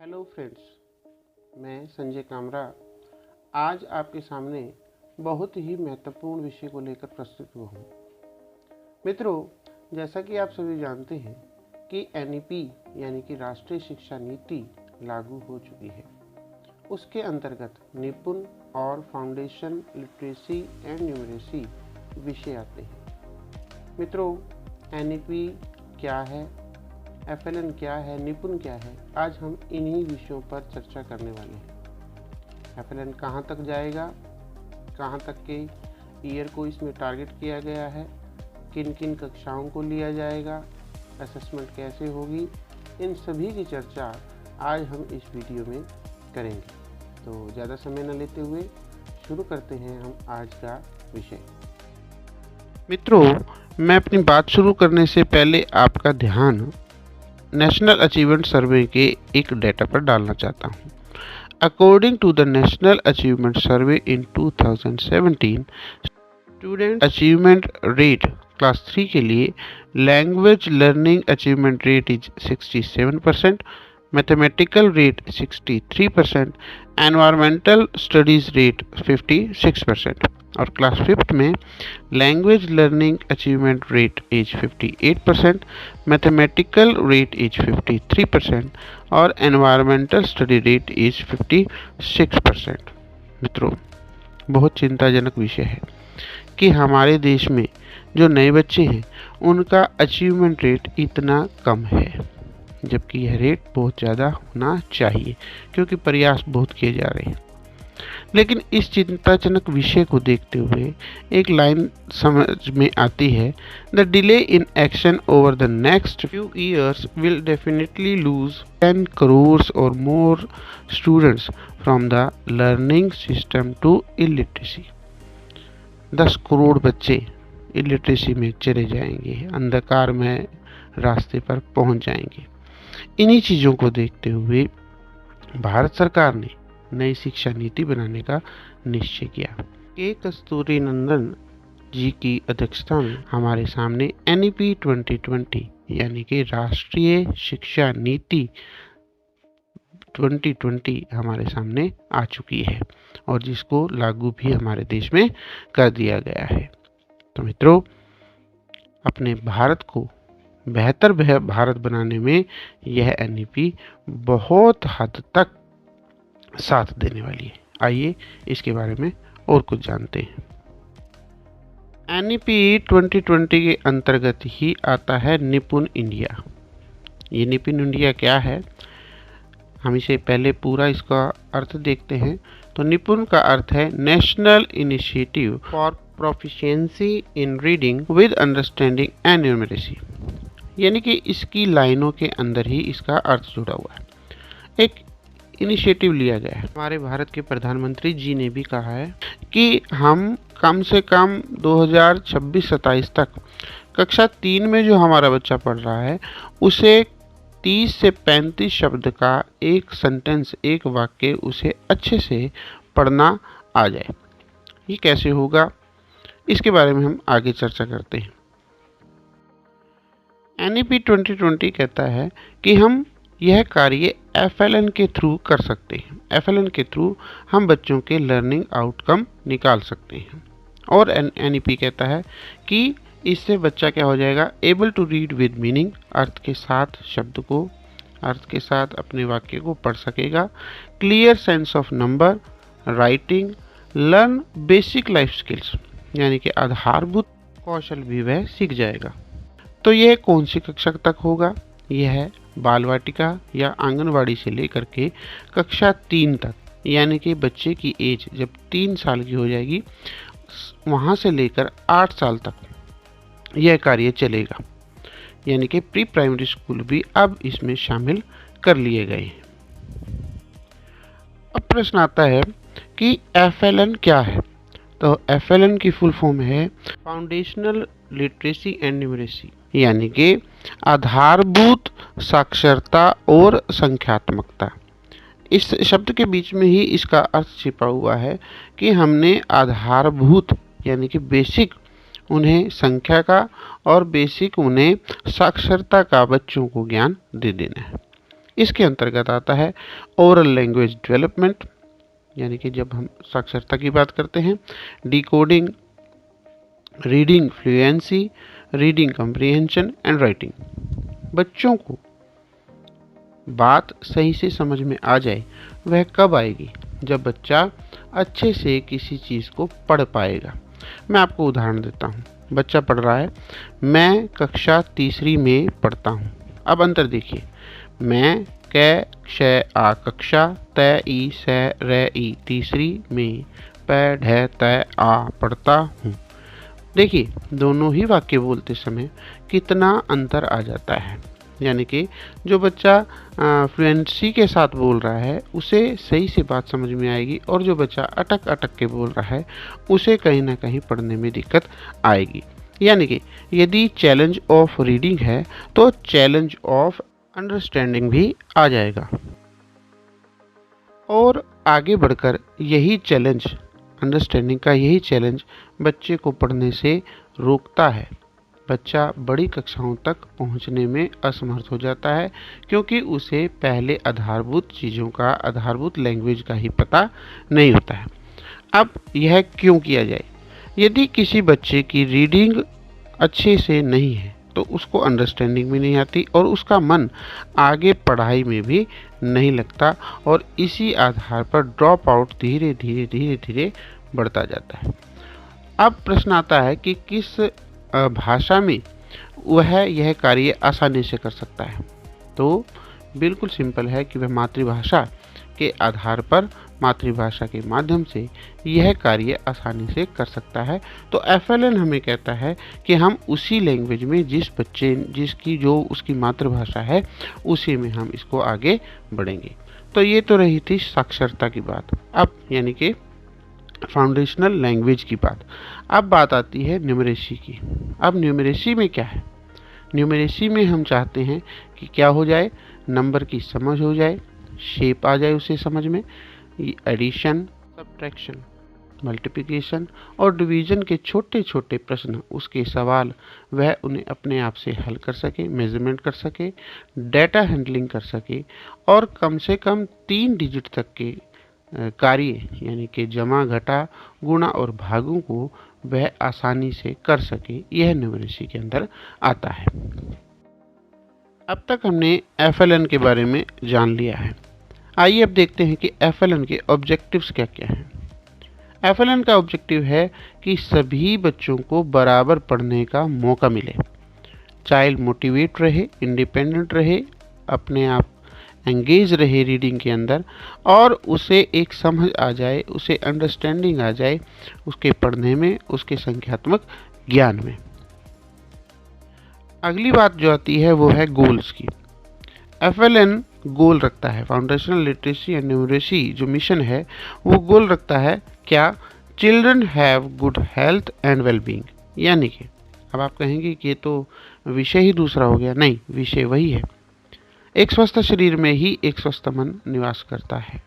Hello friends, मैं संजय कामरा आज आपके सामने बहुत ही महत्वपूर्ण विषय को लेकर प्रस्तुत हुआ हूँ। मित्रों, जैसा कि आप सभी जानते हैं कि एनईपी यानी कि राष्ट्रीय शिक्षा नीति लागू हो चुकी है। उसके अंतर्गत निपुण और फाउंडेशन लिटरेसी एंड न्यूमरेसी विषय आते हैं। मित्रों, एनईपी क्या है, एफएलएन क्या है, निपुण क्या है, आज हम इन्हीं विषयों पर चर्चा करने वाले हैं। एफएलएन कहाँ तक जाएगा, कहाँ तक के ईयर को इसमें टारगेट किया गया है, किन किन कक्षाओं को लिया जाएगा, असेसमेंट कैसे होगी, इन सभी की चर्चा आज हम इस वीडियो में करेंगे। तो ज़्यादा समय न लेते हुए शुरू करते हैं हम आज का विषय। मित्रों, मैं अपनी बात शुरू करने से पहले आपका ध्यान नेशनल अचीवमेंट सर्वे के एक डेटा पर डालना चाहता हूँ। According to the national achievement survey in 2017, student achievement rate class 3 के लिए language learning achievement rate is 67%, mathematical rate 63%, environmental studies rate 56%, और क्लास 5 में language learning achievement rate is 58%, mathematical rate is 53% और environmental study rate is 56%। मित्रों, बहुत चिंताजनक विषय है कि हमारे देश में जो नए बच्चे हैं उनका अचीवमेंट रेट इतना कम है, जबकि यह रेट बहुत ज़्यादा होना चाहिए क्योंकि प्रयास बहुत किए जा रहे हैं। लेकिन इस चिंताजनक विषय को देखते हुए एक लाइन समझ में आती है, the delay in action over the next few years will definitely lose 10 crore और more students from the learning system to illiteracy. 10 crore बच्चे इलिटरेसी में चले जाएंगे, अंधकार में रास्ते पर पहुंच जाएंगे। इन्हीं चीज़ों को देखते हुए भारत सरकार ने नई शिक्षा नीति बनाने का निश्चय किया। के कस्तूरीरंगन जी की अध्यक्षता में हमारे सामने एनईपी 2020 यानी कि राष्ट्रीय शिक्षा नीति 2020 हमारे सामने आ चुकी है और जिसको लागू भी हमारे देश में कर दिया गया है। तो मित्रों, अपने भारत को बेहतर भारत बनाने में यह एनईपी बहुत हद तक साथ देने वाली है। आइए इसके बारे में और कुछ जानते हैं। एनईपी 2020 के अंतर्गत ही आता है निपुण इंडिया। ये निपुण इंडिया क्या है, हम इसे पहले पूरा इसका अर्थ देखते हैं। तो निपुण का अर्थ है national initiative for proficiency in reading with understanding and numeracy, यानी कि इसकी लाइनों के अंदर ही इसका अर्थ जुड़ा हुआ है। एक इनिशिएटिव लिया गया है। हमारे भारत के प्रधानमंत्री जी ने भी कहा है कि हम कम से कम 2026-27 तक कक्षा 3 में जो हमारा बच्चा पढ़ रहा है उसे 30 से 35 शब्द का एक सेंटेंस, एक वाक्य उसे अच्छे से पढ़ना आ जाए। ये कैसे होगा, इसके बारे में हम आगे चर्चा करते हैं। एनईपी 2020 कहता है कि हम यह कार्य एफएलएन के थ्रू कर सकते हैं। एफएलएन के थ्रू हम बच्चों के लर्निंग आउटकम निकाल सकते हैं। और एनईपी कहता है कि इससे बच्चा क्या हो जाएगा, able to read with meaning, अर्थ के साथ शब्द को, अर्थ के साथ अपने वाक्य को पढ़ सकेगा, clear sense of number, writing, learn basic life skills, यानी कि आधारभूत कौशल भी वह सीख जाएगा। तो यह कौन सी कक्षा तक होगा, यह बाल वाटिका या आंगनवाड़ी से लेकर के कक्षा 3 तक, यानी कि बच्चे की एज जब 3 साल की हो जाएगी वहाँ से लेकर 8 साल तक यह कार्य चलेगा, यानी कि प्री प्राइमरी स्कूल भी अब इसमें शामिल कर लिए गए हैं। अब प्रश्न आता है कि एफएलएन क्या है। तो एफएलएन की फुल फॉर्म है फाउंडेशनल लिटरेसी एंड न्यूमरेसी, यानी कि आधारभूत साक्षरता और संख्यात्मकता। इस शब्द के बीच में ही इसका अर्थ छिपा हुआ है कि हमने आधारभूत यानी कि बेसिक उन्हें संख्या का और बेसिक उन्हें साक्षरता का बच्चों को ज्ञान दे देना है। इसके अंतर्गत आता है ओरल लैंग्वेज डेवलपमेंट, यानी कि जब हम साक्षरता की बात करते हैं, decoding, reading fluency, reading comprehension and writing. बच्चों को बात सही से समझ में आ जाए वह कब आएगी? जब बच्चा अच्छे से किसी चीज़ को पढ़ पाएगा। मैं आपको उदाहरण देता हूँ। बच्चा पढ़ रहा है, मैं कक्षा तीसरी में पढ़ता हूँ। अब अंतर देखिए, मैं कै क्षय आ कक्षा तय ई सै रै ई तीसरी में पै ढै तय आ पढ़ता हूँ। देखिए दोनों ही वाक्य बोलते समय कितना अंतर आ जाता है। यानी कि जो बच्चा फ्लुएंसी के साथ बोल रहा है उसे सही से बात समझ में आएगी, और जो बच्चा अटक अटक के बोल रहा है उसे कहीं ना कहीं पढ़ने में दिक्कत आएगी। यानी कि यदि चैलेंज ऑफ रीडिंग है तो चैलेंज ऑफ अंडरस्टैंडिंग भी आ जाएगा। और आगे बढ़कर यही चैलेंज, अंडरस्टैंडिंग का यही चैलेंज बच्चे को पढ़ने से रोकता है। बच्चा बड़ी कक्षाओं तक पहुंचने में असमर्थ हो जाता है, क्योंकि उसे पहले आधारभूत चीज़ों का, आधारभूत लैंग्वेज का ही पता नहीं होता है। अब यह क्यों किया जाए? यदि किसी बच्चे की रीडिंग अच्छे से नहीं है तो उसको अंडरस्टैंडिंग भी नहीं आती और उसका मन आगे पढ़ाई में भी नहीं लगता, और इसी आधार पर ड्रॉप आउट धीरे धीरे धीरे धीरे बढ़ता जाता है। अब प्रश्न आता है कि किस भाषा में वह यह कार्य आसानी से कर सकता है? तो बिल्कुल सिंपल है कि वह मातृभाषा के आधार पर, मातृभाषा के माध्यम से यह कार्य आसानी से कर सकता है। तो FLN हमें कहता है कि हम उसी लैंग्वेज में जिसकी जो उसकी मातृभाषा है उसी में हम इसको आगे बढ़ेंगे। तो ये तो रही थी साक्षरता की बात। अब यानी कि फाउंडेशनल लैंग्वेज की बात। अब बात आती है न्यूमरेसी की। अब न्यूमरेसी में क्या है? न्यूमरेसी में हम चाहते हैं कि क्या हो जाए, नंबर की समझ हो जाए, शेप आ जाए उसे समझ में, एडिशन, सब्ट्रैक्शन, मल्टीप्लिकेशन और डिवीजन के छोटे छोटे प्रश्न, उसके सवाल वह उन्हें अपने आप से हल कर सके, मेजरमेंट कर सके, डेटा हैंडलिंग कर सके, और कम से कम 3 डिजिट तक के कार्य यानी कि जमा, घटा, गुणा और भागों को वह आसानी से कर सके। यह न्यूमरेसी के अंदर आता है। अब तक हमने FLN के बारे में जान लिया है। आइए अब देखते हैं कि FLN के ऑब्जेक्टिव्स क्या क्या हैं। FLN का ऑब्जेक्टिव है कि सभी बच्चों को बराबर पढ़ने का मौका मिले, चाइल्ड मोटिवेट रहे, इंडिपेंडेंट रहे, अपने आप एंगेज रहे रीडिंग के अंदर, और उसे एक समझ आ जाए, उसे अंडरस्टैंडिंग आ जाए उसके पढ़ने में, उसके संख्यात्मक ज्ञान में। अगली बात जो आती है वो है गोल्स की। FLN गोल रखता है, फाउंडेशनल लिटरेसी एंड न्यूमरेसी जो मिशन है वो गोल रखता है क्या? Children have good health and wellbeing. यानी कि अब आप कहेंगे कि ये तो विषय ही दूसरा हो गया। नहीं, विषय वही है। एक स्वस्थ शरीर में ही एक स्वस्थ मन निवास करता है।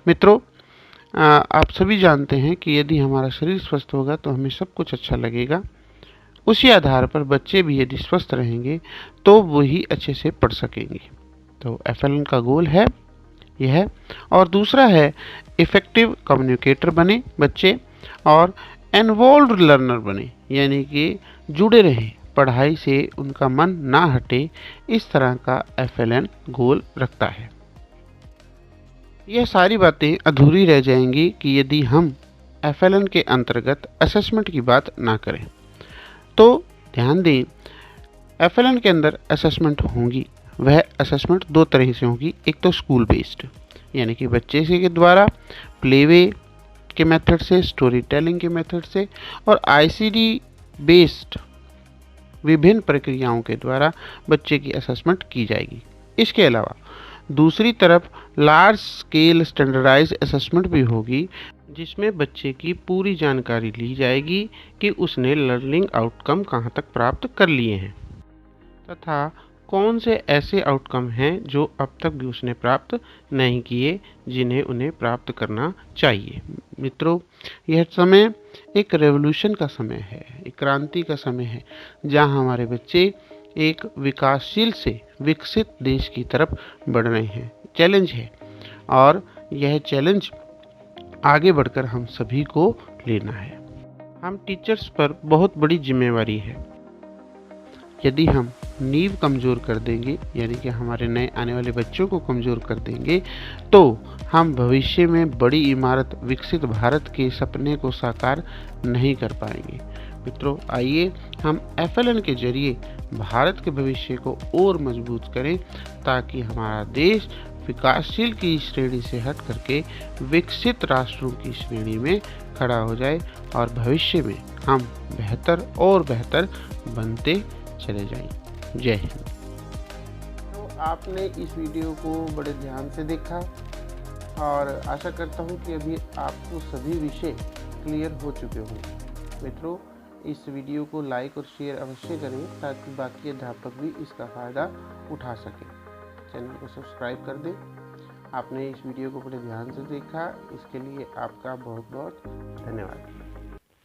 मित्रों, आप सभी जानते हैं कि यदि हमारा शरीर स्वस्थ होगा तो हमें सब कुछ अच्छा लगेगा। उसी आधार पर बच्चे भी यदि स्वस्थ रहेंगे तो वही अच्छे से पढ़ सकेंगे। तो FLN का गोल है यह। और दूसरा है इफ़ेक्टिव कम्युनिकेटर बने बच्चे, और इन्वॉल्व्ड लर्नर बने, यानी कि जुड़े रहें, पढ़ाई से उनका मन ना हटे। इस तरह का FLN गोल रखता है। यह सारी बातें अधूरी रह जाएंगी कि यदि हम FLN के अंतर्गत असेसमेंट की बात ना करें। तो ध्यान दें, FLN के अंदर असेसमेंट होंगी। वह असेसमेंट 2 तरह से होगी। एक तो स्कूल बेस्ड, यानी कि बच्चे से के द्वारा प्लेवे के मेथड से, स्टोरी टेलिंग के मेथड से, और ICD बेस्ड विभिन्न प्रक्रियाओं के द्वारा बच्चे की असेसमेंट की जाएगी। इसके अलावा दूसरी तरफ लार्ज स्केल स्टैंडर्डाइज असेसमेंट भी होगी, जिसमें बच्चे की पूरी जानकारी ली जाएगी कि उसने लर्निंग आउटकम कहाँ तक प्राप्त कर लिए हैं, तथा कौन से ऐसे आउटकम हैं जो अब तक भी उसने प्राप्त नहीं किए, जिन्हें उन्हें प्राप्त करना चाहिए। मित्रों, यह समय एक रेवोल्यूशन का समय है, एक क्रांति का समय है, जहां हमारे बच्चे एक विकासशील से विकसित देश की तरफ बढ़ रहे हैं। चैलेंज है और यह चैलेंज आगे बढ़कर हम सभी को लेना है। हम टीचर्स पर बहुत बड़ी जिम्मेवारी है। यदि हम नींव कमज़ोर कर देंगे, यानी कि हमारे नए आने वाले बच्चों को कमज़ोर कर देंगे, तो हम भविष्य में बड़ी इमारत, विकसित भारत के सपने को साकार नहीं कर पाएंगे। मित्रों, आइए हम FLN के जरिए भारत के भविष्य को और मजबूत करें, ताकि हमारा देश विकासशील की श्रेणी से हट करके विकसित राष्ट्रों की श्रेणी में खड़ा हो जाए और भविष्य में हम बेहतर और बेहतर बनते चले जाएं। जय हिंद। तो आपने इस वीडियो को बड़े ध्यान से देखा और आशा करता हूं कि अभी आपको सभी विषय क्लियर हो चुके होंगे। मित्रों, इस वीडियो को लाइक और शेयर अवश्य करें, ताकि बाकी अध्यापक भी इसका फ़ायदा उठा सकें। चैनल को सब्सक्राइब कर दें। आपने इस वीडियो को बड़े ध्यान से देखा, इसके लिए आपका बहुत बहुत धन्यवाद।